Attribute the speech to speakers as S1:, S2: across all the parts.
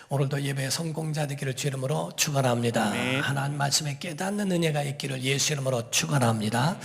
S1: 오늘도 예배 성공자 되기를 주 이름으로 축원합니다.
S2: 아멘.
S1: 하나님 말씀에 깨닫는 은혜가 있기를 예수 이름으로 축원합니다.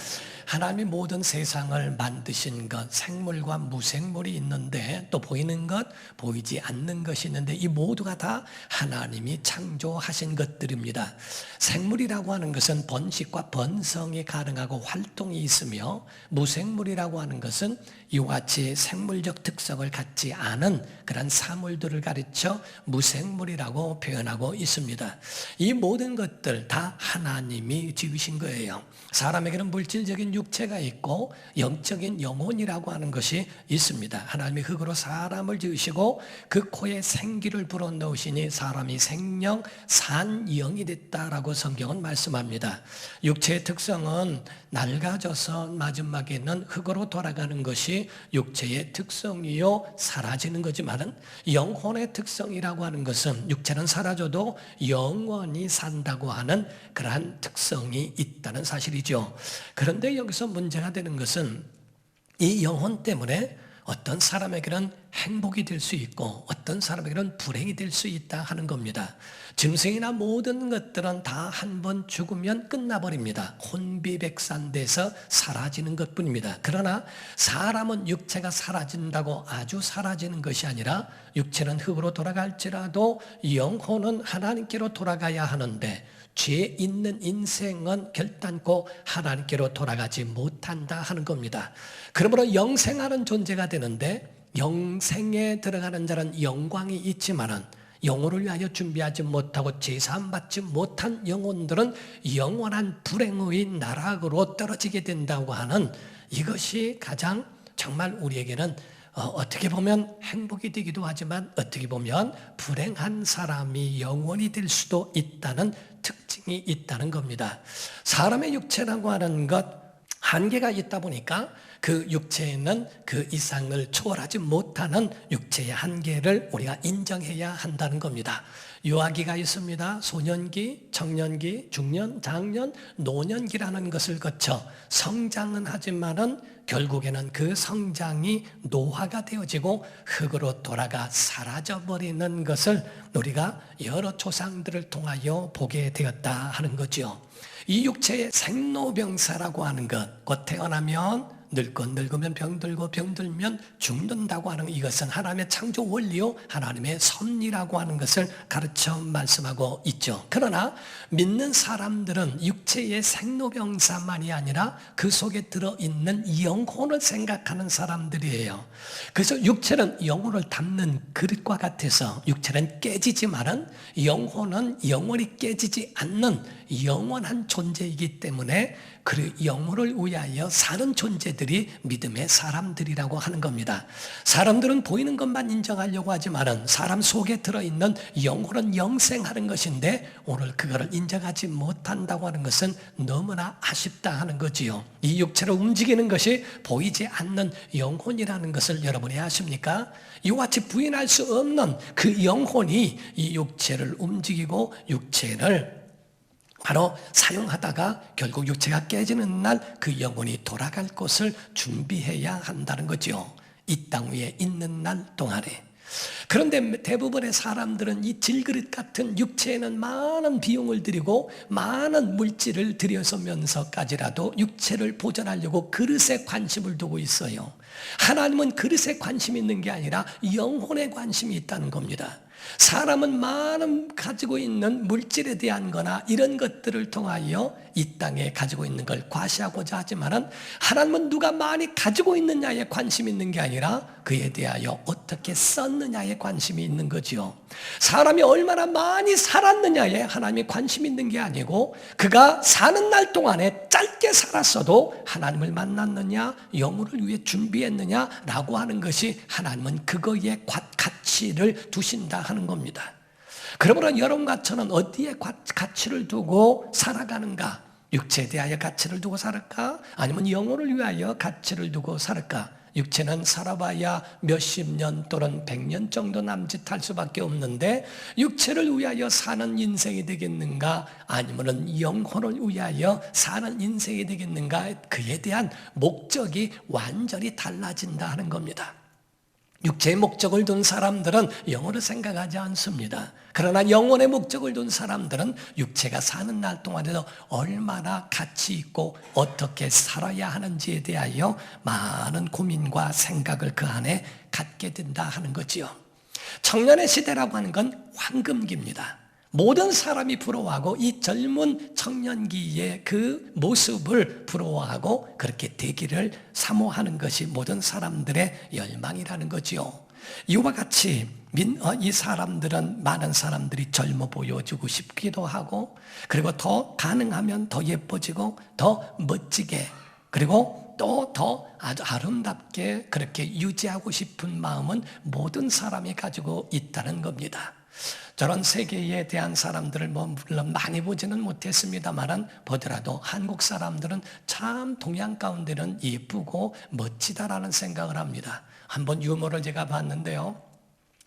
S1: 하나님이 모든 세상을 만드신 것, 생물과 무생물이 있는데 또 보이는 것, 보이지 않는 것이 있는데 이 모두가 다 하나님이 창조하신 것들입니다. 생물이라고 하는 것은 번식과 번성이 가능하고 활동이 있으며 무생물이라고 하는 것은 이와 같이 생물적 특성을 갖지 않은 그런 사물들을 가르쳐 무생물이라고 표현하고 있습니다. 이 모든 것들 다 하나님이 지으신 거예요. 사람에게는 물질적인 육체가 있고 영적인 영혼이라고 하는 것이 있습니다. 하나님이 흙으로 사람을 지으시고 그 코에 생기를 불어넣으시니 사람이 생명 산 영이 됐다라고 성경은 말씀합니다. 육체의 특성은 낡아져서 마지막에는 흙으로 돌아가는 것이 육체의 특성이요 사라지는 거지만은 영혼의 특성이라고 하는 것은 육체는 사라져도 영원히 산다고 하는 그러한 특성이 있다는 사실이죠. 그런데 여기서 문제가 되는 것은 이 영혼 때문에 어떤 사람에게는 행복이 될 수 있고 어떤 사람에게는 불행이 될 수 있다 하는 겁니다. 짐승이나 모든 것들은 다 한 번 죽으면 끝나버립니다. 혼비백산돼서 사라지는 것뿐입니다. 그러나 사람은 육체가 사라진다고 아주 사라지는 것이 아니라 육체는 흙으로 돌아갈지라도 영혼은 하나님께로 돌아가야 하는데 죄 있는 인생은 결단코 하나님께로 돌아가지 못한다 하는 겁니다. 그러므로 영생하는 존재가 되는데 영생에 들어가는 자는 영광이 있지만은 영혼을 위하여 준비하지 못하고 제사함 받지 못한 영혼들은 영원한 불행의 나락으로 떨어지게 된다고 하는 이것이 가장 정말 우리에게는 어떻게 보면 행복이 되기도 하지만 어떻게 보면 불행한 사람이 영원히 될 수도 있다는 특징이 있다는 겁니다. 사람의 육체라고 하는 것 한계가 있다 보니까 그 육체에는 그 이상을 초월하지 못하는 육체의 한계를 우리가 인정해야 한다는 겁니다. 유아기가 있습니다. 소년기, 청년기, 중년, 장년, 노년기라는 것을 거쳐 성장은 하지만은 결국에는 그 성장이 노화가 되어지고 흙으로 돌아가 사라져버리는 것을 우리가 여러 조상들을 통하여 보게 되었다 하는 거죠. 이 육체의 생로병사라고 하는 것, 곧 태어나면 늙으면 병들고 병들면 죽는다고 하는 이것은 하나님의 창조 원리요 하나님의 섭리라고 하는 것을 가르쳐 말씀하고 있죠. 그러나 믿는 사람들은 육체의 생로병사만이 아니라 그 속에 들어있는 영혼을 생각하는 사람들이에요. 그래서 육체는 영혼을 담는 그릇과 같아서 육체는 깨지지만은 영혼은 영원히 깨지지 않는 영원한 존재이기 때문에 그 영혼을 위하여 사는 존재들이 믿음의 사람들이라고 하는 겁니다. 사람들은 보이는 것만 인정하려고 하지만은 사람 속에 들어있는 영혼은 영생하는 것인데 오늘 그거를 인정하지 못한다고 하는 것은 너무나 아쉽다 하는 거지요. 이 육체를 움직이는 것이 보이지 않는 영혼이라는 것을 여러분이 아십니까? 이와 같이 부인할 수 없는 그 영혼이 이 육체를 움직이고 육체를 바로 사용하다가 결국 육체가 깨지는 날 그 영혼이 돌아갈 곳을 준비해야 한다는 거죠. 이 땅 위에 있는 날 동안에. 그런데 대부분의 사람들은 이 질그릇 같은 육체에는 많은 비용을 들이고 많은 물질을 들여서면서까지라도 육체를 보존하려고 그릇에 관심을 두고 있어요. 하나님은 그릇에 관심이 있는 게 아니라 영혼에 관심이 있다는 겁니다. 사람은 많은 가지고 있는 물질에 대한 거나 이런 것들을 통하여 이 땅에 가지고 있는 걸 과시하고자 하지만은 하나님은 누가 많이 가지고 있느냐에 관심이 있는 게 아니라 그에 대하여 어떻게 썼느냐에 관심이 있는 거지요. 사람이 얼마나 많이 살았느냐에 하나님이 관심이 있는 게 아니고 그가 사는 날 동안에 짧게 살았어도 하나님을 만났느냐 영혼을 위해 준비했느냐라고 하는 것이 하나님은 그거에 가치를 두신다 하는 겁니다. 그러므로 여러분과 저는 어디에 가치를 두고 살아가는가? 육체에 대하여 가치를 두고 살을까? 아니면 영혼을 위하여 가치를 두고 살을까? 육체는 살아봐야 몇십 년 또는 100년 정도 남짓할 수밖에 없는데 육체를 위하여 사는 인생이 되겠는가? 아니면 영혼을 위하여 사는 인생이 되겠는가? 그에 대한 목적이 완전히 달라진다 하는 겁니다. 육체의 목적을 둔 사람들은 영혼을 생각하지 않습니다. 그러나 영혼의 목적을 둔 사람들은 육체가 사는 날 동안에도 얼마나 가치 있고 어떻게 살아야 하는지에 대하여 많은 고민과 생각을 그 안에 갖게 된다 하는 거지요. 청년의 시대라고 하는 건 황금기입니다. 모든 사람이 부러워하고 이 젊은 청년기의 그 모습을 부러워하고 그렇게 되기를 사모하는 것이 모든 사람들의 열망이라는 거지요. 이와 같이 이 사람들은 많은 사람들이 젊어 보여주고 싶기도 하고, 그리고 더 가능하면 더 예뻐지고 더 멋지게, 그리고 또 더 아주 아름답게 그렇게 유지하고 싶은 마음은 모든 사람이 가지고 있다는 겁니다. 저런 세계에 대한 사람들을 물론 많이 보지는 못했습니다만 보더라도 한국 사람들은 참 동양 가운데는 예쁘고 멋지다라는 생각을 합니다. 한번 유머를 제가 봤는데요,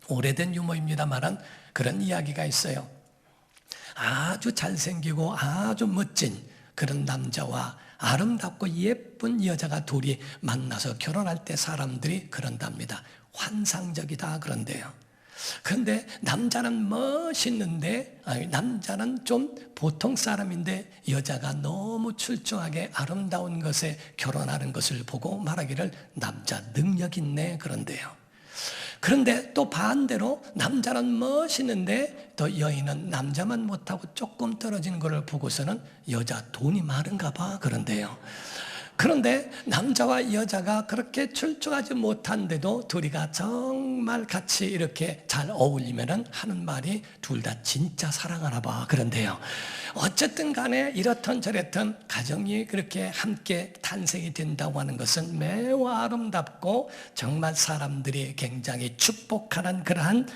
S1: 오래된 유머입니다만 그런 이야기가 있어요. 아주 잘생기고 아주 멋진 그런 남자와 아름답고 예쁜 여자가 둘이 만나서 결혼할 때 사람들이 그런답니다. 환상적이다 그런데요. 그런데 남자는 멋있는데, 남자는 좀 보통 사람인데 여자가 너무 출중하게 아름다운 것에 결혼하는 것을 보고 말하기를 남자 능력 있네 그런데요. 그런데 또 반대로 남자는 멋있는데 또 여인은 남자만 못하고 조금 떨어지는 것을 보고서는 여자 돈이 많은가 봐 그런데요. 그런데 남자와 여자가 그렇게 출중하지 못한데도 둘이가 정말 같이 이렇게 잘 어울리면 하는 말이 둘 다 진짜 사랑하나 봐 그런데요. 어쨌든 간에 이렇든 저렇든 가정이 그렇게 함께 탄생이 된다고 하는 것은 매우 아름답고 정말 사람들이 굉장히 축복하는 그러한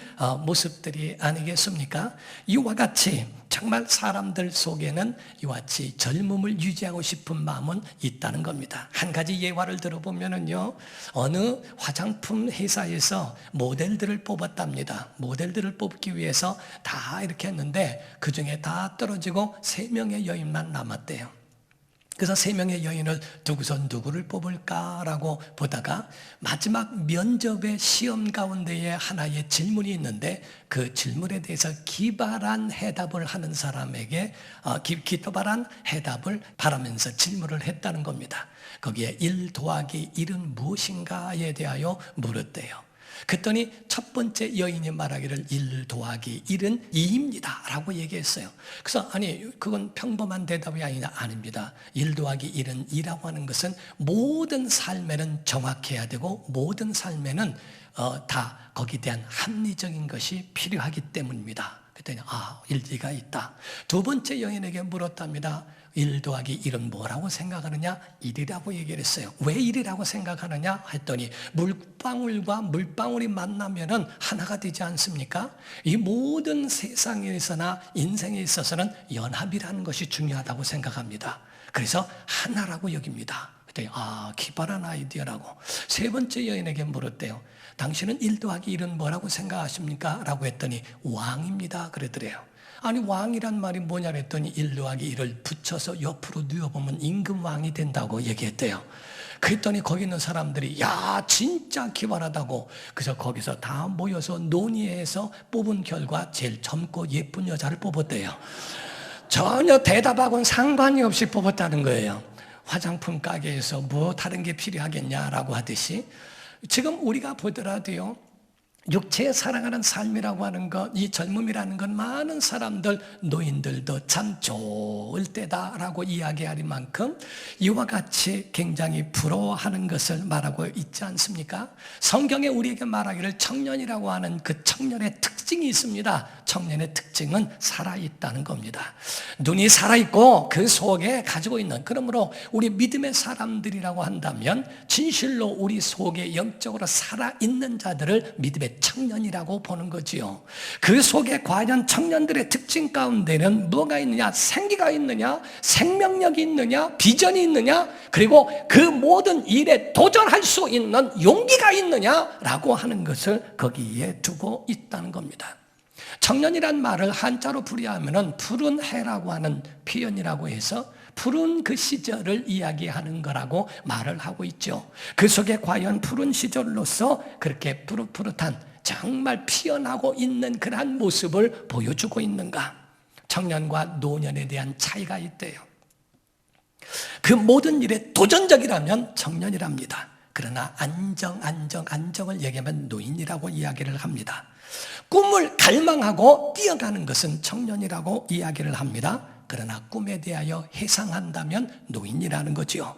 S1: 모습들이 아니겠습니까? 이와 같이 정말 사람들 속에는 이와 같이 젊음을 유지하고 싶은 마음은 있다는 겁니다. 한 가지 예화를 들어보면요, 어느 화장품 회사에서 모델들을 뽑았답니다. 모델들을 뽑기 위해서 다 이렇게 했는데 그 중에 다 떨어지고 3명의 여인만 남았대요. 그래서 3명의 여인을 두고서 누구를 뽑을까라고 보다가 마지막 면접의 시험 가운데에 하나의 질문이 있는데 그 질문에 대해서 기발한 해답을 하는 사람에게 기발한 해답을 바라면서 질문을 했다는 겁니다. 거기에 1 더하기 1은 무엇인가에 대하여 물었대요. 그랬더니 첫 번째 여인이 말하기를 1 더하기 1은 2입니다 라고 얘기했어요. 그래서 아니 그건 평범한 대답이 아닙니다. 1 더하기 1은 2라고 하는 것은 모든 삶에는 정확해야 되고 모든 삶에는 다 거기에 대한 합리적인 것이 필요하기 때문입니다. 그랬더니 일리가 있다. 두 번째 여인에게 물었답니다. 1 더하기 1은 뭐라고 생각하느냐? 1이라고 얘기를 했어요. 왜 1이라고 생각하느냐? 했더니 물방울과 물방울이 만나면 하나가 되지 않습니까? 이 모든 세상에서나 인생에 있어서는 연합이라는 것이 중요하다고 생각합니다. 그래서 하나라고 여깁니다. 그랬더니 기발한 아이디어라고. 세 번째 여인에게 물었대요. 당신은 1 더하기 1은 뭐라고 생각하십니까? 라고 했더니 왕입니다 그러더래요. 아니 왕이란 말이 뭐냐 했더니 1 더하기 1을 붙여서 옆으로 누워보면 임금왕이 된다고 얘기했대요. 그랬더니 거기 있는 사람들이 야 진짜 기발하다고, 그래서 거기서 다 모여서 논의해서 뽑은 결과 제일 젊고 예쁜 여자를 뽑았대요. 전혀 대답하고는 상관이 없이 뽑았다는 거예요. 화장품 가게에서 뭐 다른 게 필요하겠냐라고 하듯이 지금 우리가 보더라도요, 육체에 살아가는 삶이라고 하는 것, 이 젊음이라는 건 많은 사람들, 노인들도 참 좋을 때다라고 이야기할 만큼 이와 같이 굉장히 부러워하는 것을 말하고 있지 않습니까? 성경에 우리에게 말하기를 청년이라고 하는 그 청년의 특징이 있습니다. 청년의 특징은 살아있다는 겁니다. 눈이 살아있고 그 속에 가지고 있는, 그러므로 우리 믿음의 사람들이라고 한다면 진실로 우리 속에 영적으로 살아있는 자들을 믿음의 청년이라고 보는 거지요. 그 속에 과연 청년들의 특징 가운데는 뭐가 있느냐? 생기가 있느냐? 생명력이 있느냐? 비전이 있느냐? 그리고 그 모든 일에 도전할 수 있는 용기가 있느냐라고 하는 것을 거기에 두고 있다는 겁니다. 청년이란 말을 한자로 풀이하면 푸른 해라고 하는 표현이라고 해서 푸른 그 시절을 이야기하는 거라고 말을 하고 있죠. 그 속에 과연 푸른 시절로서 그렇게 푸릇푸릇한 정말 피어나고 있는 그러한 모습을 보여주고 있는가? 청년과 노년에 대한 차이가 있대요. 그 모든 일에 도전적이라면 청년이랍니다. 그러나 안정을 얘기하면 노인이라고 이야기를 합니다. 꿈을 갈망하고 뛰어가는 것은 청년이라고 이야기를 합니다. 그러나 꿈에 대하여 해상한다면 노인이라는 거죠.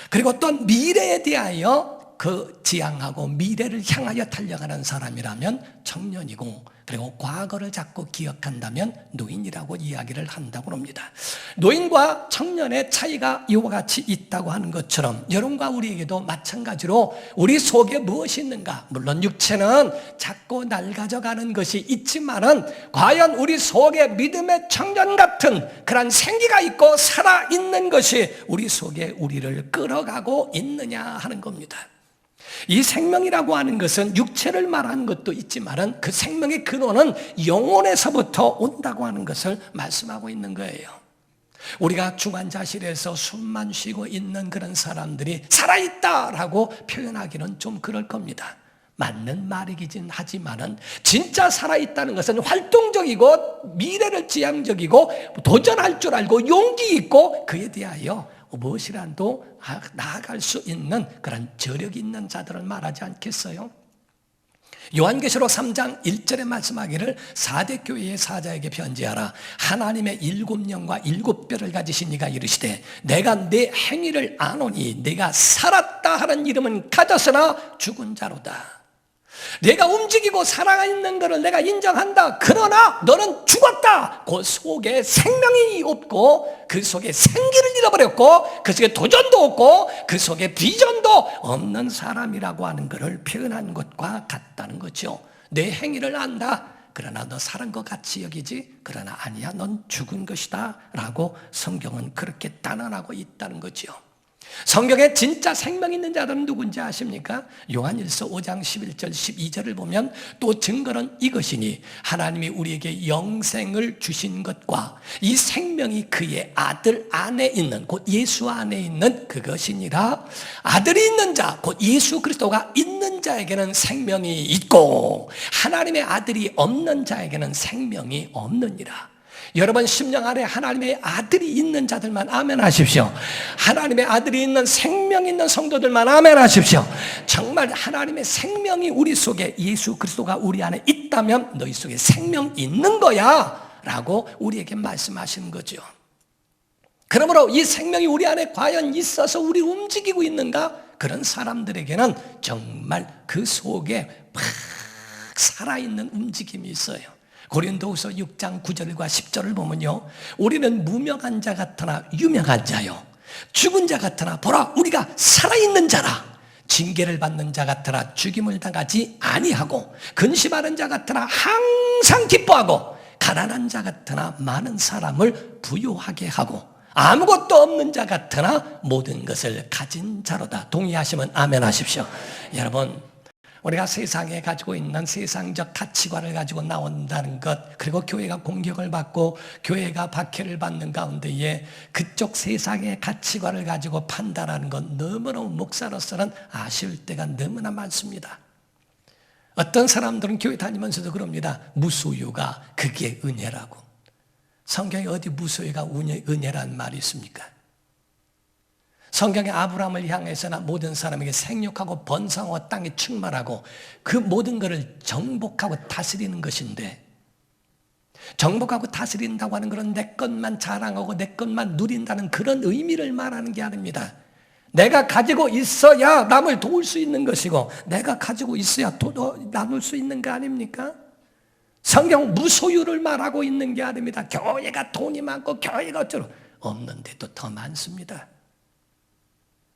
S1: 그리고 또 미래에 대하여 그 지향하고 미래를 향하여 달려가는 사람이라면 청년이고, 그리고 과거를 자꾸 기억한다면 노인이라고 이야기를 한다고 합니다. 노인과 청년의 차이가 이와 같이 있다고 하는 것처럼 여러분과 우리에게도 마찬가지로 우리 속에 무엇이 있는가? 물론 육체는 자꾸 낡아져가는 것이 있지만은 과연 우리 속에 믿음의 청년 같은 그런 생기가 있고 살아있는 것이 우리 속에 우리를 끌어가고 있느냐 하는 겁니다. 이 생명이라고 하는 것은 육체를 말하는 것도 있지만 그 생명의 근원은 영혼에서부터 온다고 하는 것을 말씀하고 있는 거예요. 우리가 중환자실에서 숨만 쉬고 있는 그런 사람들이 살아있다라고 표현하기는 좀 그럴 겁니다. 맞는 말이긴 하지만은 진짜 살아있다는 것은 활동적이고 미래를 지향적이고 도전할 줄 알고 용기 있고 그에 대하여 무엇이라도 나아갈 수 있는 그런 저력이 있는 자들을 말하지 않겠어요? 요한계시록 3장 1절에 말씀하기를 4대 교회의 사자에게 편지하라. 하나님의 7영과 7뼈를 가지신 이가 이르시되 내가 내 행위를 아노니 내가 살았다 하는 이름은 가졌으나 죽은 자로다. 내가 움직이고 살아있는 것을 내가 인정한다. 그러나 너는 죽었다. 그 속에 생명이 없고 그 속에 생기를 잃어버렸고 그 속에 도전도 없고 그 속에 비전도 없는 사람이라고 하는 것을 표현한 것과 같다는 거죠. 내 행위를 안다. 그러나 너 살은 것 같이 여기지. 그러나 아니야, 넌 죽은 것이다 라고 성경은 그렇게 단언하고 있다는 거죠. 성경에 진짜 생명 있는 자들은 누군지 아십니까? 요한일서 5장 11절 12절을 보면 또 증거는 이것이니 하나님이 우리에게 영생을 주신 것과 이 생명이 그의 아들 안에 있는 곧 예수 안에 있는 그것이니라. 아들이 있는 자 곧 예수 그리스도가 있는 자에게는 생명이 있고 하나님의 아들이 없는 자에게는 생명이 없느니라. 여러분 심령 안에 하나님의 아들이 있는 자들만 아멘 하십시오. 하나님의 아들이 있는 생명 있는 성도들만 아멘 하십시오. 정말 하나님의 생명이 우리 속에 예수 그리스도가 우리 안에 있다면 너희 속에 생명 있는 거야 라고 우리에게 말씀하시는 거죠. 그러므로 이 생명이 우리 안에 과연 있어서 우리 움직이고 있는가? 그런 사람들에게는 정말 그 속에 막 살아있는 움직임이 있어요. 고린도후서 6장 9절과 10절을 보면요, 우리는 무명한 자 같으나 유명한 자요, 죽은 자 같으나 보라 우리가 살아있는 자라. 징계를 받는 자 같으나 죽임을 당하지 아니하고 근심하는 자 같으나 항상 기뻐하고 가난한 자 같으나 많은 사람을 부유하게 하고 아무것도 없는 자 같으나 모든 것을 가진 자로다. 동의하시면 아멘 하십시오. 여러분, 우리가 세상에 가지고 있는 세상적 가치관을 가지고 나온다는 것, 그리고 교회가 공격을 받고 교회가 박해를 받는 가운데에 그쪽 세상의 가치관을 가지고 판단하는 건 너무너무 목사로서는 아쉬울 때가 너무나 많습니다. 어떤 사람들은 교회 다니면서도 그럽니다. 무소유가 그게 은혜라고. 성경에 어디 무소유가 은혜라는 말이 있습니까? 성경에 아브라함을 향해서나 모든 사람에게 생육하고 번성하고 땅에 충만하고 그 모든 것을 정복하고 다스리는 것인데, 정복하고 다스린다고 하는 것은 내 것만 자랑하고 내 것만 누린다는 그런 의미를 말하는 게 아닙니다. 내가 가지고 있어야 남을 도울 수 있는 것이고 내가 가지고 있어야 나눌 수 있는 거 아닙니까? 성경 무소유를 말하고 있는 게 아닙니다. 교회가 돈이 많고 교회가 어쩌고 없는데도 더 많습니다.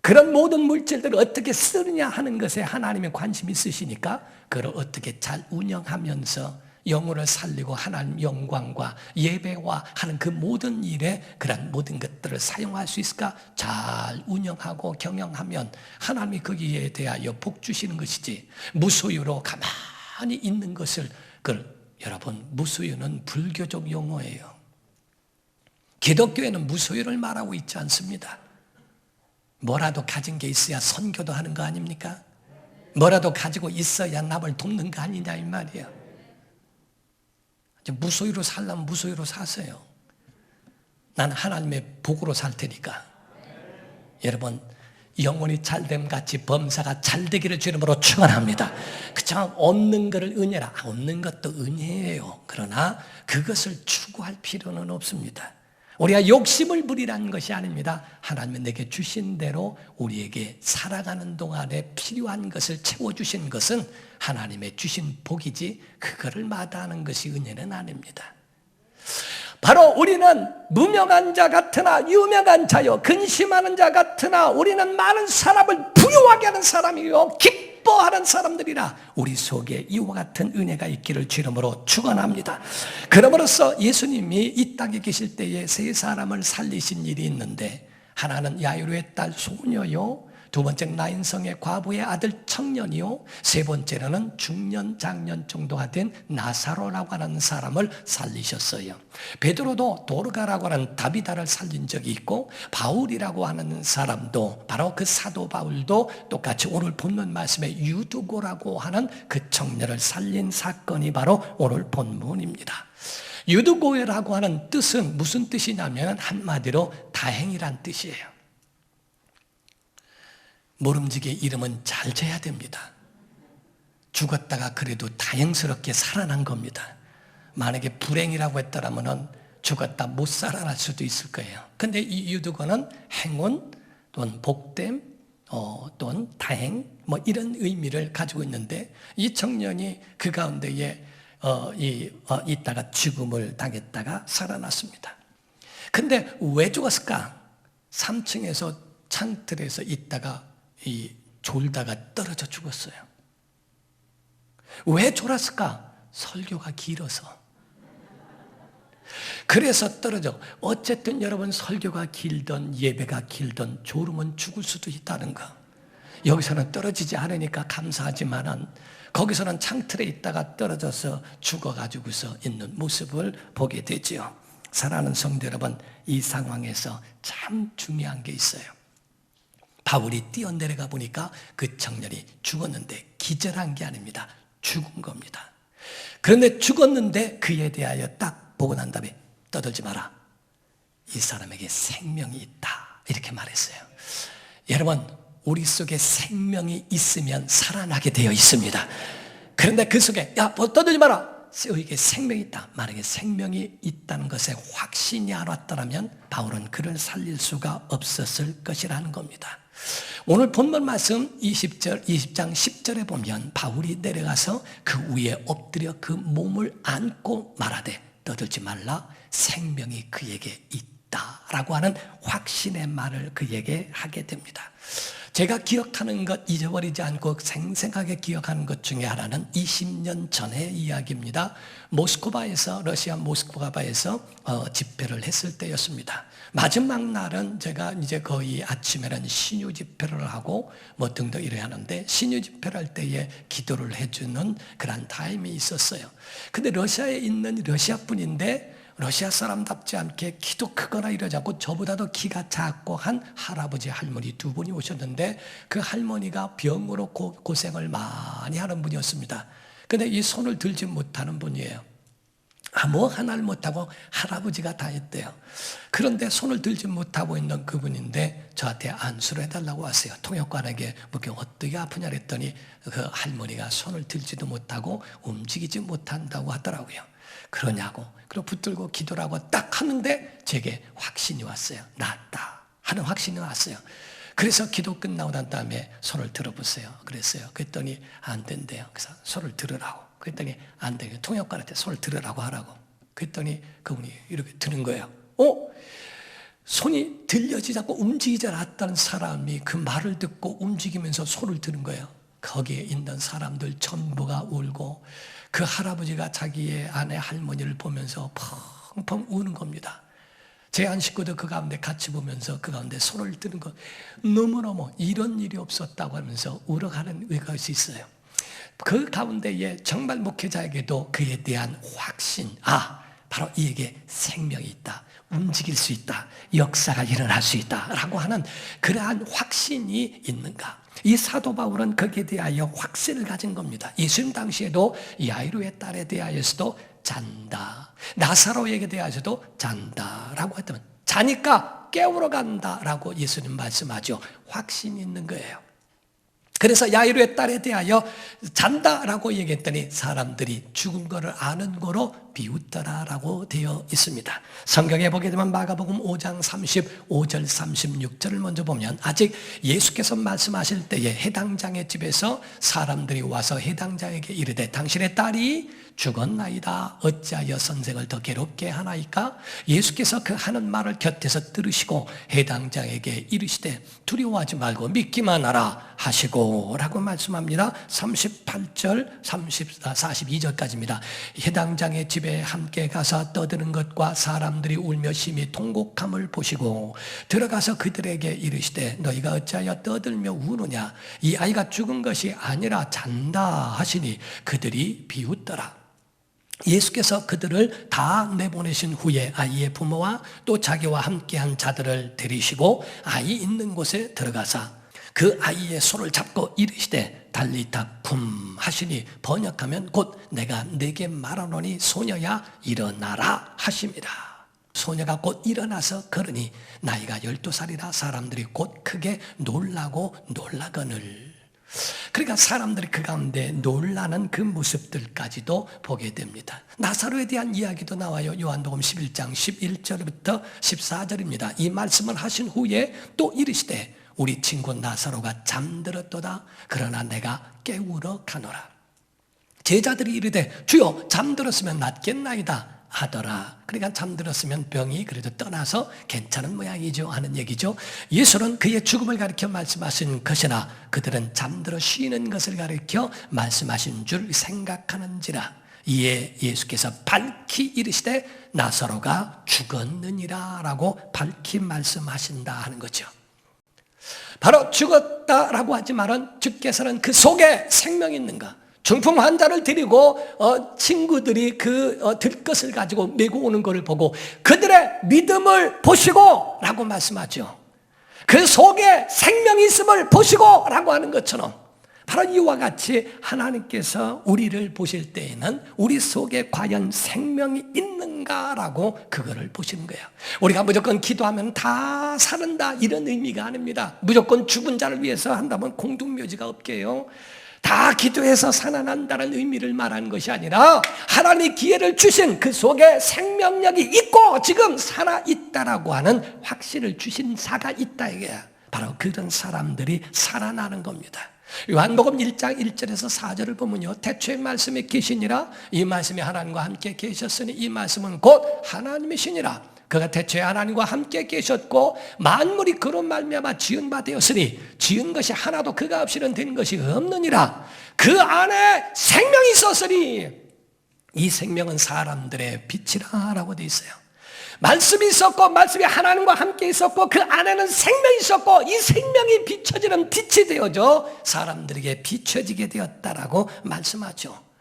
S1: 그런 모든 물질들을 어떻게 쓰느냐 하는 것에 하나님의 관심이 있으시니까 그걸 어떻게 잘 운영하면서 영혼을 살리고 하나님 영광과 예배와 하는 그 모든 일에 그런 모든 것들을 사용할 수 있을까? 잘 운영하고 경영하면 하나님이 거기에 대하여 복 주시는 것이지, 무소유로 가만히 있는 것을, 여러분 무소유는 불교적 용어예요. 기독교에는 무소유를 말하고 있지 않습니다. 뭐라도 가진 게 있어야 선교도 하는 거 아닙니까? 뭐라도 가지고 있어야 남을 돕는 거 아니냐 이 말이에요. 무소유로 살려면 무소유로 사세요. 난 하나님의 복으로 살 테니까. 여러분, 영혼이 잘됨 같이 범사가 잘되기를 주 이름으로 축원합니다. 그냥 얻는 것을 은혜라. 얻는 것도 은혜예요. 그러나 그것을 추구할 필요는 없습니다. 우리가 욕심을 부리라는 것이 아닙니다. 하나님은 내게 주신 대로 우리에게 살아가는 동안에 필요한 것을 채워주신 것은 하나님의 주신 복이지 그거를 마다하는 것이 은혜는 아닙니다. 바로 우리는 무명한 자 같으나 유명한 자요, 근심하는 자 같으나 우리는 많은 사람을 부유하게 하는 사람이요 기뻐하는 사람들이라. 우리 속에 이와 같은 은혜가 있기를 주 이름으로 축원합니다. 그러므로서 예수님이 이 땅에 계실 때에 세 사람을 살리신 일이 있는데, 하나는 야이로의 딸 소녀요, 두 번째는 나인성의 과부의 아들 청년이요, 세 번째로는 중년 장년 정도가 된 나사로라고 하는 사람을 살리셨어요. 베드로도 도르가라고 하는 다비다를 살린 적이 있고, 바울이라고 하는 사람도, 바로 그 사도 바울도 똑같이 오늘 본문 말씀에 유두고라고 하는 그 청년을 살린 사건이 바로 오늘 본문입니다. 유두고라고 하는 뜻은 무슨 뜻이냐면 한마디로 다행이란 뜻이에요. 모름지기 이름은 잘 져야 됩니다. 죽었다가 그래도 다행스럽게 살아난 겁니다. 만약에 불행이라고 했더라면 죽었다 못 살아날 수도 있을 거예요. 근데 이 유두고는 행운 또는 복됨 또는 다행 이런 의미를 가지고 있는데, 이 청년이 그 가운데에 있다가 죽음을 당했다가 살아났습니다. 근데 왜 죽었을까? 3층에서 창틀에서 있다가 졸다가 떨어져 죽었어요. 왜 졸았을까? 설교가 길어서. 그래서 떨어져. 어쨌든 여러분, 설교가 길든 예배가 길든 졸으면 죽을 수도 있다는 거. 여기서는 떨어지지 않으니까 감사하지만은 거기서는 창틀에 있다가 떨어져서 죽어가지고서 있는 모습을 보게 되지요. 사랑하는 성도 여러분, 이 상황에서 참 중요한 게 있어요. 바울이 뛰어내려가 보니까 그 청년이 죽었는데 기절한 게 아닙니다. 죽은 겁니다. 그런데 죽었는데 그에 대하여 딱 보고 난 다음에 떠들지 마라. 이 사람에게 생명이 있다. 이렇게 말했어요. 여러분, 우리 속에 생명이 있으면 살아나게 되어 있습니다. 그런데 그 속에 떠들지 마라. 이게 생명이 있다. 만약에 생명이 있다는 것에 확신이 안 왔더라면 바울은 그를 살릴 수가 없었을 것이라는 겁니다. 오늘 본문 말씀 20장 10절에 보면 바울이 내려가서 그 위에 엎드려 그 몸을 안고 말하되 떠들지 말라, 생명이 그에게 있다라고 하는 확신의 말을 그에게 하게 됩니다. 제가 기억하는 것, 잊어버리지 않고 생생하게 기억하는 것 중에 하나는 20년 전의 이야기입니다. 러시아 모스크바에서 집회를 했을 때였습니다. 마지막 날은 제가 이제 거의 아침에는 신유 집회를 하고 등등 이래 하는데, 신유 집회를 할 때에 기도를 해주는 그런 타임이 있었어요. 근데 러시아에 있는 러시아 분인데, 러시아 사람답지 않게 키도 크거나 이러지 않고 저보다도 키가 작고 한 할아버지 할머니 두 분이 오셨는데, 그 할머니가 병으로 고생을 많이 하는 분이었습니다. 근데 이 손을 들지 못하는 분이에요. 뭐 하나를 못하고 할아버지가 다 했대요. 그런데 손을 들지 못하고 있는 그분인데 저한테 안수를 해달라고 하세요. 통역관에게 어떻게 아프냐 그랬더니 그 할머니가 손을 들지도 못하고 움직이지 못한다고 하더라고요. 그러냐고. 그리고 붙들고 기도를 하고 딱 하는데 제게 확신이 왔어요. 낫다 하는 확신이 왔어요. 그래서 기도 끝나고 난 다음에 손을 들어보세요. 그랬어요. 그랬더니 안 된대요. 그래서 손을 들으라고. 그랬더니 안 돼요. 통역관한테 손을 들으라고 하라고. 그랬더니 그분이 이렇게 드는 거예요. 손이 들려지지 않고 움직이지 않았다는 사람이 그 말을 듣고 움직이면서 손을 드는 거예요. 거기에 있는 사람들 전부가 울고, 그 할아버지가 자기의 아내 할머니를 보면서 펑펑 우는 겁니다. 제 한 식구도 그 가운데 같이 보면서 그 가운데 손을 드는 거, 너무너무 이런 일이 없었다고 하면서 울어가는 것이 있어요. 그 가운데에 정말 목회자에게도 그에 대한 확신, 바로 이에게 생명이 있다. 움직일 수 있다, 역사가 일어날 수 있다라고 하는 그러한 확신이 있는가? 이 사도 바울은 거기에 대하여 확신을 가진 겁니다. 예수님 당시에도 야이로의 딸에 대하여서도 잔다, 나사로에게 대하여서도 잔다라고 했다면 자니까 깨우러 간다라고 예수님 말씀하죠. 확신이 있는 거예요. 그래서 야이로의 딸에 대하여 잔다라고 얘기했더니 사람들이 죽은 것을 아는 거로 비웃더라라고 되어 있습니다. 성경에 보게 되면 마가복음 5장 35절 36절을 먼저 보면 아직 예수께서 말씀하실 때에 해당장의 집에서 사람들이 와서 해당자에게 이르되 당신의 딸이 죽었나이다. 어찌하여 선생을 더 괴롭게 하나이까? 예수께서 그 하는 말을 곁에서 들으시고 해당자에게 이르시되 두려워하지 말고 믿기만 하라 하시고 라고 말씀합니다. 38절 42절까지입니다. 해당장의 집에 함께 가서 떠드는 것과 사람들이 울며 심히 통곡함을 보시고 들어가서 그들에게 이르시되 너희가 어찌하여 떠들며 우느냐? 이 아이가 죽은 것이 아니라 잔다 하시니 그들이 비웃더라. 예수께서 그들을 다 내보내신 후에 아이의 부모와 또 자기와 함께한 자들을 데리시고 아이 있는 곳에 들어가사 그 아이의 손을 잡고 이르시되 달리타 쿰 하시니 번역하면 곧 내가 네게 말하노니 소녀야 일어나라 하십니다. 소녀가 곧 일어나서 걸으니 나이가 12살이라 사람들이 곧 크게 놀라고 놀라거늘. 그러니까 사람들이 그 가운데 놀라는 그 모습들까지도 보게 됩니다. 나사로에 대한 이야기도 나와요. 요한복음 11장 11절부터 14절입니다. 이 말씀을 하신 후에 또 이르시되 우리 친구 나사로가 잠들었도다. 그러나 내가 깨우러 가노라. 제자들이 이르되 주여 잠들었으면 낫겠나이다 하더라. 그러니까 잠들었으면 병이 그래도 떠나서 괜찮은 모양이죠 하는 얘기죠. 예수는 그의 죽음을 가리켜 말씀하신 것이나 그들은 잠들어 쉬는 것을 가리켜 말씀하신 줄 생각하는지라. 이에 예수께서 밝히 이르시되 나사로가 죽었느니라 라고 밝히 말씀하신다 하는 거죠. 바로 죽었다라고 하지만은 주께서는 그 속에 생명이 있는가? 중풍 환자를 데리고 친구들이 들것을 가지고 메고 오는 것을 보고 그들의 믿음을 보시고 라고 말씀하죠. 그 속에 생명이 있음을 보시고 라고 하는 것처럼 바로 이와 같이 하나님께서 우리를 보실 때에는 우리 속에 과연 생명이 있는가라고 그거를 보시는 거예요. 우리가 무조건 기도하면 다 사는다 이런 의미가 아닙니다. 무조건 죽은 자를 위해서 한다면 공동묘지가 없게요. 다 기도해서 살아난다는 의미를 말하는 것이 아니라 하나님이 기회를 주신 그 속에 생명력이 있고 지금 살아있다라고 하는 확신을 주신 자가 있다 이게 바로 그런 사람들이 살아나는 겁니다. 요한복음 1장 1절에서 4절을 보면요, 태초의 말씀에 계시니라. 이 말씀이 하나님과 함께 계셨으니 이 말씀은 곧 하나님이시니라. 그가 태초에 하나님과 함께 계셨고 만물이 그로 말미암아 지은 바 되었으니 지은 것이 하나도 그가 없이는 된 것이 없느니라. 그 안에 생명이 있었으니 이 생명은 사람들의 빛이라 라고 되어 있어요. 말씀이 있었고 말씀이 하나님과 함께 있었고 그 안에는 생명이 있었고 이 생명이 비춰지는 빛이 되어져 사람들에게 비춰지게 되었다라고 말씀하죠.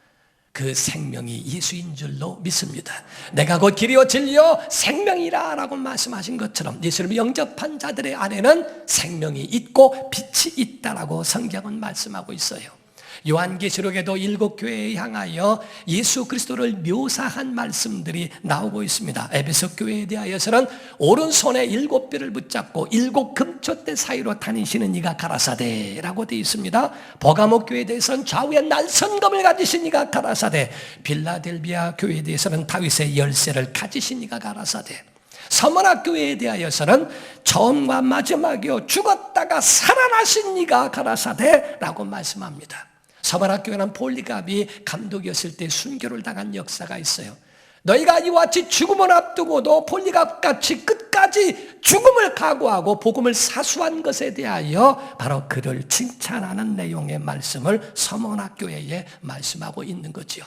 S1: 그 생명이 예수인 줄로 믿습니다. 내가 곧 길이요 진리요 생명이라 라고 말씀하신 것처럼 예수를 영접한 자들의 안에는 생명이 있고 빛이 있다라고 성경은 말씀하고 있어요. 요한계시록에도 7교회에 향하여 예수 그리스도를 묘사한 말씀들이 나오고 있습니다. 에베소 교회에 대하여서는 오른손에 7뼈를 붙잡고 7 금초대 사이로 다니시는 이가 가라사대라고 되어 있습니다. 버가모 교회에 대해서는 좌우에 날선검을 가지신 이가 가라사대, 빌라델비아 교회에 대해서는 다윗의 열쇠를 가지신 이가 가라사대, 서머나 교회에 대하여서는 처음과 마지막이요 죽었다가 살아나신 이가 가라사대라고 말씀합니다. 서머나 교회는 폴리갑이 감독이었을 때 순교를 당한 역사가 있어요. 너희가 이와 같이 죽음을 앞두고도 폴리갑같이 끝까지 죽음을 각오하고 복음을 사수한 것에 대하여 바로 그를 칭찬하는 내용의 말씀을 서머나 교회에 말씀하고 있는 거죠.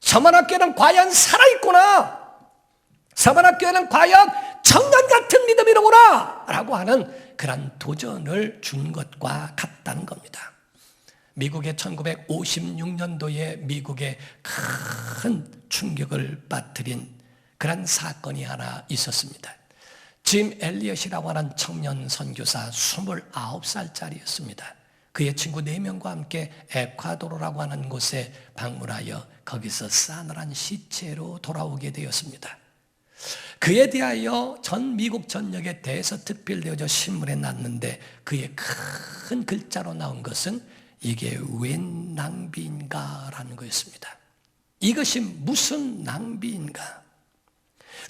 S1: 서머나 교회는 과연 살아있구나, 서머나 교회는 과연 청년 같은 믿음이로구나 라고 하는 그런 도전을 준 것과 같다는 겁니다. 미국의 1956년도에 미국에 큰 충격을 빠뜨린 그런 사건이 하나 있었습니다. 짐 엘리엇이라고 하는 청년 선교사 29살짜리였습니다. 그의 친구 4명과 함께 에콰도르라고 하는 곳에 방문하여 거기서 싸늘한 시체로 돌아오게 되었습니다. 그에 대하여 전 미국 전역에 대서특필되어져 신문에 났는데 그의 큰 글자로 나온 것은 이게 웬 낭비인가 라는 거였습니다. 이것이 무슨 낭비인가?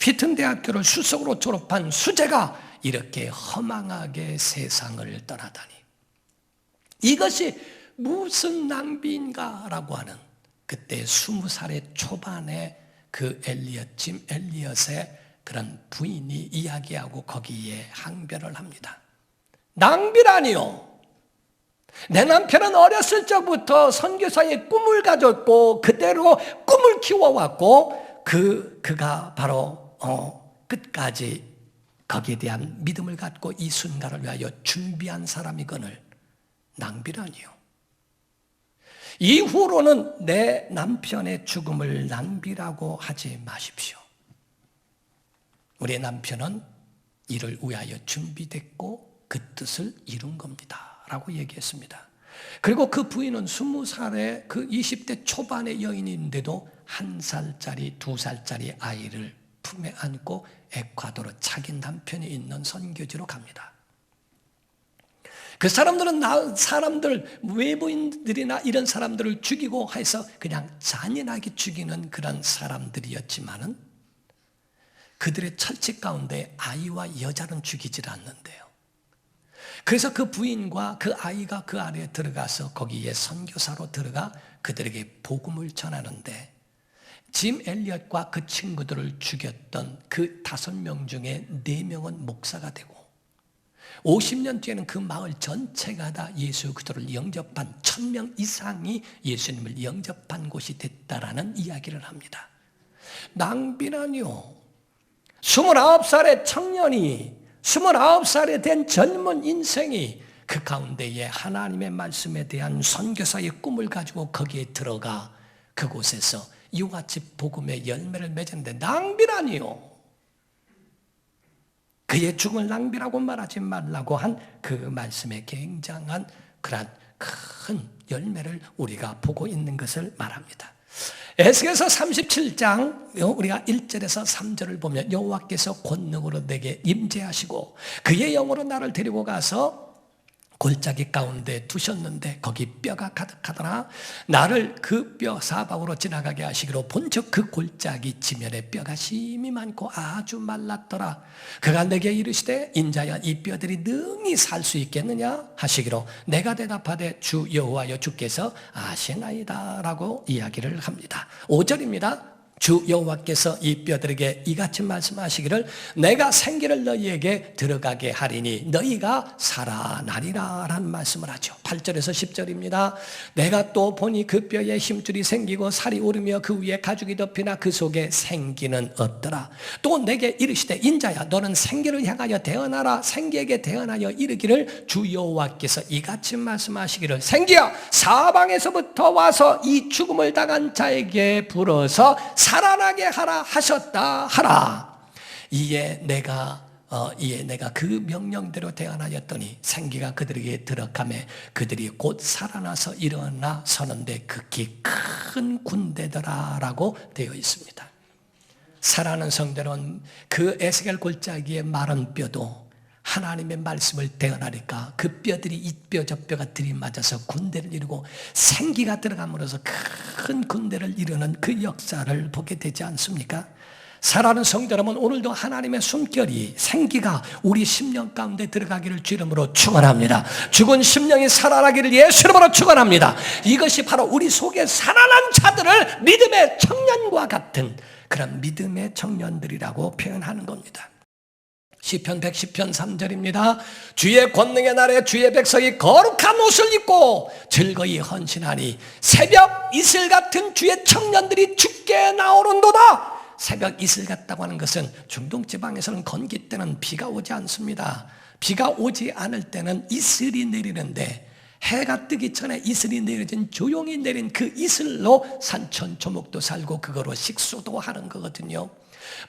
S1: 휘튼 대학교를 수석으로 졸업한 수재가 이렇게 허망하게 세상을 떠나다니 이것이 무슨 낭비인가 라고 하는 그때 20살의 초반에 그 짐 엘리엇의 그런 부인이 이야기하고 거기에 항변을 합니다. 낭비라니요. 내 남편은 어렸을 적부터 선교사의 꿈을 가졌고 그대로 꿈을 키워왔고 그가 바로 끝까지 거기에 대한 믿음을 갖고 이 순간을 위하여 준비한 사람이거늘 낭비라니요. 이후로는 내 남편의 죽음을 낭비라고 하지 마십시오. 우리 남편은 이를 위하여 준비됐고 그 뜻을 이룬 겁니다 라고 얘기했습니다. 그리고 그 부인은 20살의 그 20대 초반의 여인인데도 1살짜리 2살짜리 아이를 품에 안고 에콰도르 자기 남편이 있는 선교지로 갑니다. 그 사람들은 외부인들이나 이런 사람들을 죽이고 해서 그냥 잔인하게 죽이는 그런 사람들이었지만은 그들의 철칙 가운데 아이와 여자는 죽이질 않는데요. 그래서 그 부인과 그 아이가 그 안에 들어가서 거기에 선교사로 들어가 그들에게 복음을 전하는데 짐 엘리엇과 그 친구들을 죽였던 그 5명 중에 4명은 목사가 되고 50년 뒤에는 그 마을 전체가 다 예수 그리스도를 영접한 1000명 이상이 예수님을 영접한 곳이 됐다라는 이야기를 합니다. 낭비라니요. 29살의 청년이 29살에 된 젊은 인생이 그 가운데에 하나님의 말씀에 대한 선교사의 꿈을 가지고 거기에 들어가 그곳에서 이와 같이 복음의 열매를 맺었는데 낭비라니요. 그의 죽음을 낭비라고 말하지 말라고 한 그 말씀에 굉장한 그런 큰 열매를 우리가 보고 있는 것을 말합니다. 에스겔서 37장 우리가 1절에서 3절을 보면 여호와께서 권능으로 내게 임재하시고 그의 영으로 나를 데리고 가서 골짜기 가운데 두셨는데 거기 뼈가 가득하더라. 나를 그 뼈 사방으로 지나가게 하시기로 본즉 그 골짜기 지면에 뼈가 심이 많고 아주 말랐더라. 그가 내게 이르시되 인자야 이 뼈들이 능히 살 수 있겠느냐 하시기로 내가 대답하되 주 여호와여 주께서 아시나이다 라고 이야기를 합니다. 5절입니다. 주 여호와께서 이 뼈들에게 이같이 말씀하시기를 내가 생기를 너희에게 들어가게 하리니 너희가 살아나리라 라는 말씀을 하죠. 8절에서 10절입니다. 내가 또 보니 그 뼈에 힘줄이 생기고 살이 오르며 그 위에 가죽이 덮이나 그 속에 생기는 없더라. 또 내게 이르시되 인자야 너는 생기를 향하여 대언하라. 생기에게 대언하여 이르기를 주 여호와께서 이같이 말씀하시기를 생기야 사방에서부터 와서 이 죽음을 당한 자에게 불어서 살아나게 하라 하셨다 하라. 이에 내가 그 명령대로 대언하였더니 생기가 그들에게 들어가매 그들이 곧 살아나서 일어나 서는데 극히 큰 군대더라라고 되어 있습니다. 살아나는 성대로는 그 에스겔 골짜기의 마른 뼈도 하나님의 말씀을 대언하니까 그 뼈들이 이 뼈 저 뼈가 들이맞아서 군대를 이루고 생기가 들어감으로써 큰 군대를 이루는 그 역사를 보게 되지 않습니까? 살아나는 성도 여러분, 오늘도 하나님의 숨결이 생기가 우리 심령 가운데 들어가기를 주 이름으로 축원합니다. 죽은 심령이 살아나기를 예수 이름으로 축원합니다. 이것이 바로 우리 속에 살아난 자들을 믿음의 청년과 같은 그런 믿음의 청년들이라고 표현하는 겁니다. 시편 110편 3절입니다. 주의 권능의 날에 주의 백성이 거룩한 옷을 입고 즐거이 헌신하니 새벽 이슬 같은 주의 청년들이 죽게 나오는도다. 새벽 이슬 같다고 하는 것은 중동 지방에서는 건기 때는 비가 오지 않습니다. 비가 오지 않을 때는 이슬이 내리는데 해가 뜨기 전에 이슬이 내려진 조용히 내린 그 이슬로 산천초목도 살고 그거로 식수도 하는 거거든요.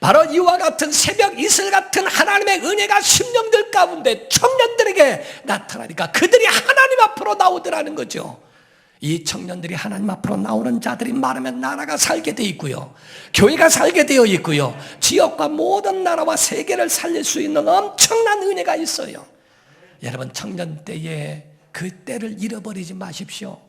S1: 바로 이와 같은 새벽 이슬 같은 하나님의 은혜가 심령들 가운데 청년들에게 나타나니까 그들이 하나님 앞으로 나오더라는 거죠. 이 청년들이 하나님 앞으로 나오는 자들이 많으면 나라가 살게 되어 있고요, 교회가 살게 되어 있고요, 지역과 모든 나라와 세계를 살릴 수 있는 엄청난 은혜가 있어요. 여러분, 청년 때에 그 때를 잃어버리지 마십시오.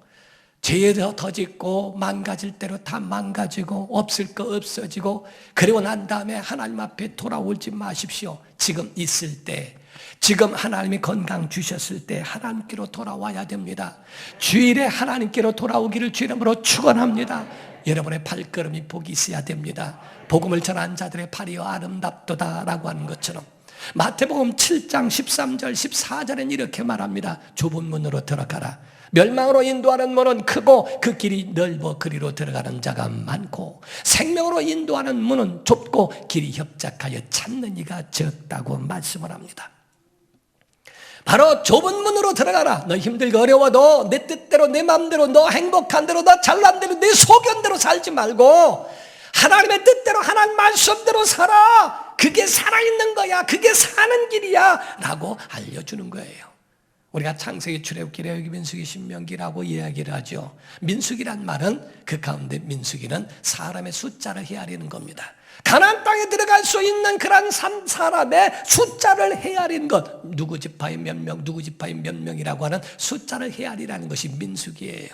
S1: 죄에 더 짓고 망가질 대로 다 망가지고 없을 거 없어지고 그리고 난 다음에 하나님 앞에 돌아오지 마십시오. 지금 있을 때, 지금 하나님이 건강 주셨을 때 하나님께로 돌아와야 됩니다. 주일에 하나님께로 돌아오기를 주 이름으로 축원합니다. 여러분의 발걸음이 복이 있어야 됩니다. 복음을 전한 자들의 발이 아름답도다 라고 하는 것처럼 마태복음 7장 13절 14절엔 이렇게 말합니다. 좁은 문으로 들어가라. 멸망으로 인도하는 문은 크고 그 길이 넓어 그리로 들어가는 자가 많고 생명으로 인도하는 문은 좁고 길이 협착하여 찾는 이가 적다고 말씀을 합니다. 바로 좁은 문으로 들어가라. 너 힘들고 어려워도 내 뜻대로 내 마음대로 너 행복한 대로 너 잘난 대로 내 소견대로 살지 말고 하나님의 뜻대로 하나님 말씀대로 살아. 그게 살아있는 거야. 그게 사는 길이야 라고 알려주는 거예요. 우리가 창세기, 출애굽기, 레위기, 민수기, 신명기라고 이야기를 하죠. 민수기란 말은 그 가운데 민수기는 사람의 숫자를 헤아리는 겁니다. 가나안 땅에 들어갈 수 있는 그런 사람의 숫자를 헤아리는 것, 누구 지파의 몇 명, 누구 지파의 몇 명이라고 하는 숫자를 헤아리라는 것이 민수기예요.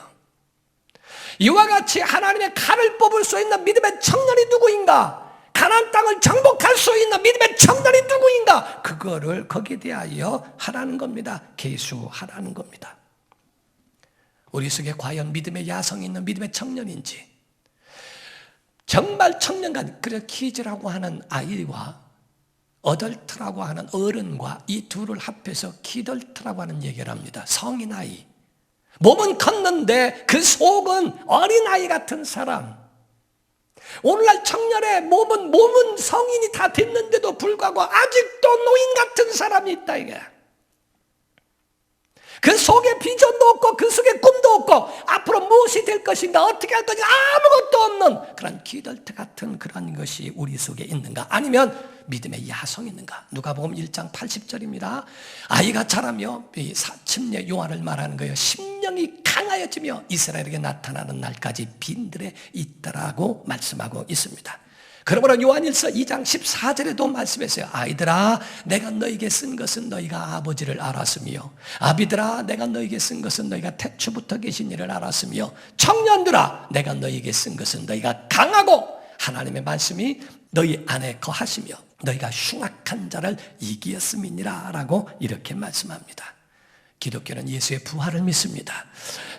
S1: 이와 같이 하나님의 칼을 뽑을 수 있는 믿음의 청년이 누구인가? 가나안 땅을 정복할 수 있는 믿음의 청년이 누구인가? 그거를 거기에 대하여 하라는 겁니다. 계수하라는 겁니다. 우리 속에 과연 믿음의 야성이 있는 믿음의 청년인지, 정말 청년간, 그래 키즈라고 하는 아이와 어덜트라고 하는 어른과 이 둘을 합해서 키덜트라고 하는 얘기를 합니다. 성인 아이. 몸은 컸는데 그 속은 어린아이 같은 사람. 오늘날 청년의 몸은 성인이 다 됐는데도 불구하고 아직도 노인 같은 사람이 있다 이게. 그 속에 비전도 없고 그 속에 꿈도 없고 앞으로 무엇이 될 것인가 어떻게 할 것인가 아무것도 없는 그런 기덜트 같은 그런 것이 우리 속에 있는가? 아니면 믿음의 야성이 있는가? 누가복음 1장 80절입니다. 아이가 자라며 침례 요한을 말하는 거예요. 심령이 강하여지며 이스라엘에게 나타나는 날까지 빈들에 있다라고 말씀하고 있습니다. 그러므로 요한일서 2장 14절에도 말씀했어요. 아이들아, 내가 너에게 쓴 것은 너희가 아버지를 알았으며, 아비들아, 내가 너에게 쓴 것은 너희가 태초부터 계신 이를 알았으며, 청년들아, 내가 너에게 쓴 것은 너희가 강하고 하나님의 말씀이 너희 안에 거하시며 너희가 흉악한 자를 이기었음이니라 라고 이렇게 말씀합니다. 기독교는 예수의 부활을 믿습니다.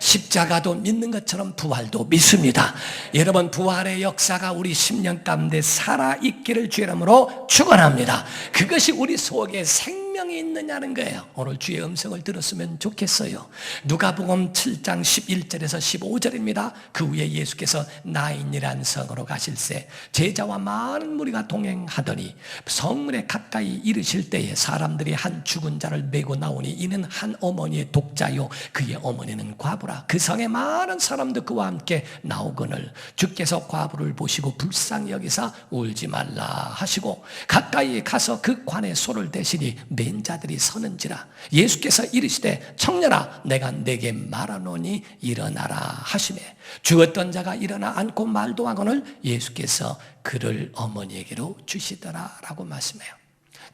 S1: 십자가도 믿는 것처럼 부활도 믿습니다. 여러분, 부활의 역사가 우리 10년 가운데 살아있기를 주 이름으로 축원합니다. 그것이 우리 속에 생명이 있느냐는 거예요. 오늘 주의 음성을 들었으면 좋겠어요. 누가복음 7장 11절에서 15절입니다. 그 후에 예수께서 나인이란 성으로 가실새 제자와 많은 무리가 동행하더니 성문에 가까이 이르실 때에 사람들이 한 죽은 자를 메고 나오니 이는 한 어머니의 독자요 그의 어머니는 과부라. 그 성에 많은 사람도 그와 함께 나오거늘 주께서 과부를 보시고 불쌍히 여기사 울지 말라 하시고 가까이 가서 그 관에 손을 대시니 맨 자들이 서는지라. 예수께서 이르시되 청년아 내가 네게 말하노니 일어나라 하시매 죽었던 자가 일어나 앉고 말도 하거늘 예수께서 그를 어머니에게로 주시더라 라고 말씀해요.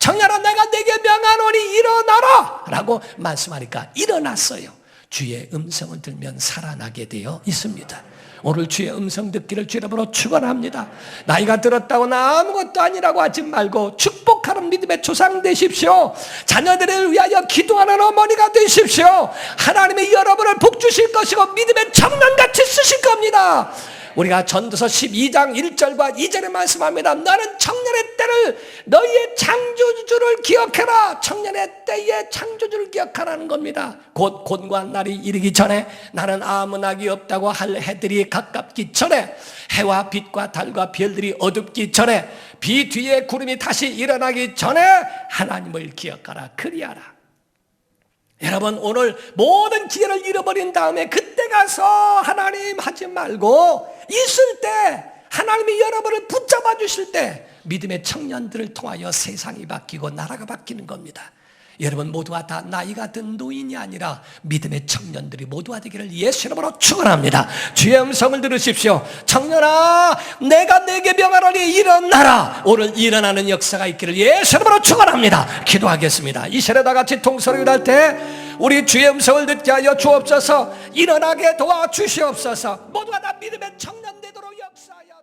S1: 청년아 내가 네게 명하노니 일어나라 라고 말씀하니까 일어났어요. 주의 음성을 들면 살아나게 되어 있습니다. 오늘 주의 음성 듣기를 주 이름으로 축원합니다. 나이가 들었다고 나 아무것도 아니라고 하지 말고 축복하는 믿음의 조상 되십시오. 자녀들을 위하여 기도하는 어머니가 되십시오. 하나님이 여러분을 복 주실 것이고 믿음의 청년같이 쓰실 겁니다. 우리가 전도서 12장 1절과 2절에 말씀합니다. 너는 청년의 때를 너희의 창조주를 기억해라. 청년의 때의 창조주를 기억하라는 겁니다. 곧 곤고한 날이 이르기 전에 나는 아무 낙이 없다고 할 해들이 가깝기 전에 해와 빛과 달과 별들이 어둡기 전에 비 뒤에 구름이 다시 일어나기 전에 하나님을 기억하라. 그리하라. 여러분, 오늘 모든 기회를 잃어버린 다음에 그때 가서 하나님 하지 말고 있을 때 하나님이 여러분을 붙잡아 주실 때 믿음의 청년들을 통하여 세상이 바뀌고 나라가 바뀌는 겁니다. 여러분 모두가 다 나이가 든 노인이 아니라 믿음의 청년들이 모두가 되기를 예수 이름으로 축원합니다. 주의 음성을 들으십시오. 청년아, 내가 내게 명하노니 일어나라. 오늘 일어나는 역사가 있기를 예수 이름으로 축원합니다. 기도하겠습니다. 이 시간에 다 같이 통소리를 할 때 우리 주의 음성을 듣게 하여 주옵소서. 일어나게 도와주시옵소서. 모두가 다 믿음의 청년 되도록 역사하여